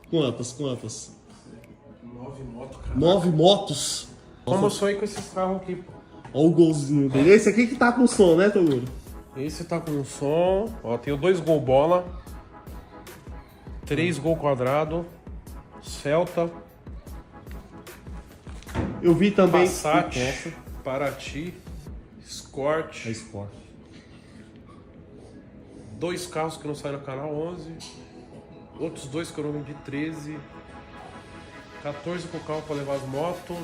Quantas? 9 motos, cara. 9 motos? Como eu sonhei com esses carros aqui, pô. Olha o golzinho dele. Esse aqui que tá com som, né, Toguro? Esse tá com som. Ó, tenho 2 gol bola. 3 gol quadrado. Celta. Eu vi também... Passat. Paraty. Escort. É Sport. 2 carros que não saem no canal 11. Outros 2 que eu não vendi 13. 14 com o carro pra levar as motos.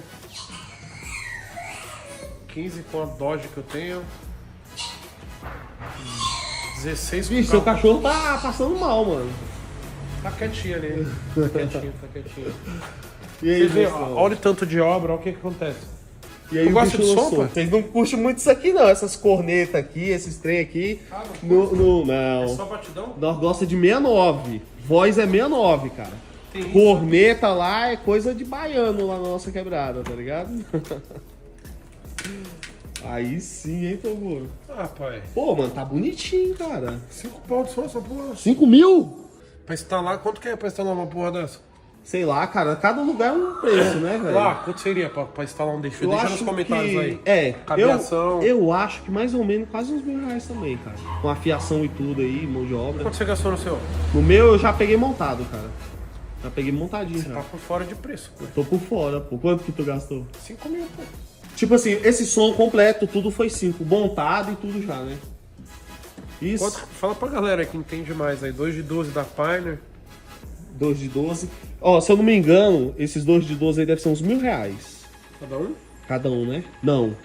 15 com a Dodge que eu tenho. 16 com o Vixe, carro. seu cachorro tá passando mal, mano. Tá quietinho ali. Tá quietinho. E aí, Você vê, pessoal? olha o tanto de obra, olha o que acontece. E aí Tu o gosta bicho de som, lançou. pai? Vocês não curtem muito isso aqui, não. Essas cornetas aqui, esses trem aqui. Não. É só batidão? Nós gosta de 69. Voz é 69, cara. Tem isso. Corneta lá é coisa de baiano lá na nossa quebrada, tá ligado? Aí sim, hein, Toguro? Ah, pai. Pô, mano, tá bonitinho, cara. 5 pau de som essa porra. 5 mil? Pra instalar, quanto que é pra instalar uma porra dessa? Sei lá, cara. Cada lugar é um preço, né, velho? Lá, quanto seria pra instalar um deixa? Eu Deixa acho nos comentários que... aí. É, Cabeação. eu acho que mais ou menos quase uns R$1.000 também, cara. Com a fiação e tudo aí, mão de obra. Quanto você gastou no seu? No meu eu já peguei montado, cara. Já peguei montadinho Tá já. por fora de preço, pô. Tô por fora, pô. Quanto que tu gastou? 5 mil, pô. Tipo assim, esse som completo, tudo foi 5. Montado e tudo já, né? Isso. Fala pra galera que entende mais aí. 2 de 12 da Pioneer. 2 de 12. Ó, se eu não me engano, esses 2 de 12 aí devem ser uns R$1.000. Cada um? Cada um, né? Não.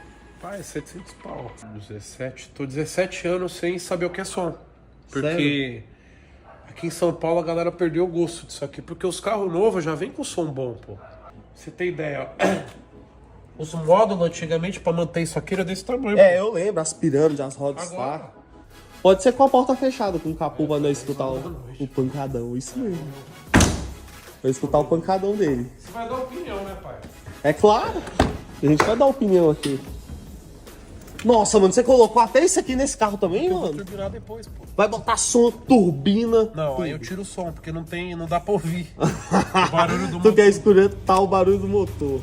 Pai, 700 pau. 17. Tô 17 anos sem saber o que é som. Porque aqui em São Paulo a galera perdeu o gosto disso aqui. Porque os carros novos já vêm com som bom, pô. Pra você ter ideia, ó. Os módulos antigamente pra manter isso aqui era desse tamanho. É, eu lembro, as pirâmides, as rodas Agora. tá. Pode ser com a porta fechada, com o capô pra não escutar o pancadão, isso mesmo. Vai escutar o pancadão dele. Você vai dar opinião, né, pai? É claro, a gente vai dar opinião aqui. Nossa, mano, você colocou até isso aqui nesse carro também, Eu vou mano? turbinar depois, pô. Vai botar som, turbina. Não, tudo. aí eu tiro o som, porque não dá pra ouvir. O barulho do Tu motor. quer escutar o barulho do motor.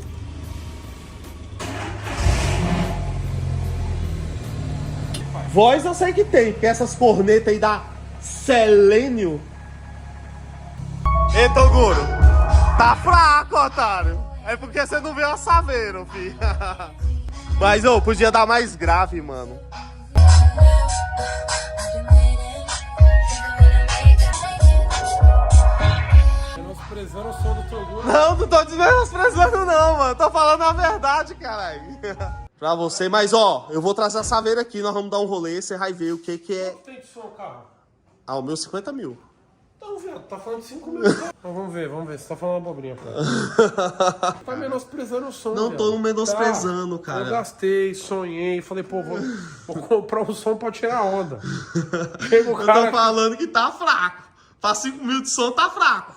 Voz eu sei que tem, porque essas cornetas aí da Selênio. Ei, Toguro, tá fraco, otário. É porque você não viu a Saveiro, filho. Mas, ô, podia dar mais grave, mano. Menosprezando o som do Toguro. Não tô desmenosprezando não, mano. Tô falando a verdade, caralho. Pra você, mas ó, eu vou trazer a Saveiro aqui, nós vamos dar um rolê, você vai ver o que é... Quanto tem de som o carro? Ah, o meu 50 mil. Então, viado, tá falando de 5 mil. Então, vamos ver. Você tá falando abobrinha, cara. Tá menosprezando o som, Não viado. tô menosprezando, Tá. cara. Eu gastei, sonhei, falei, pô, vou comprar um som pra tirar onda. Chega o Eu cara tô falando que tá fraco. Pra 5 mil de som tá fraco.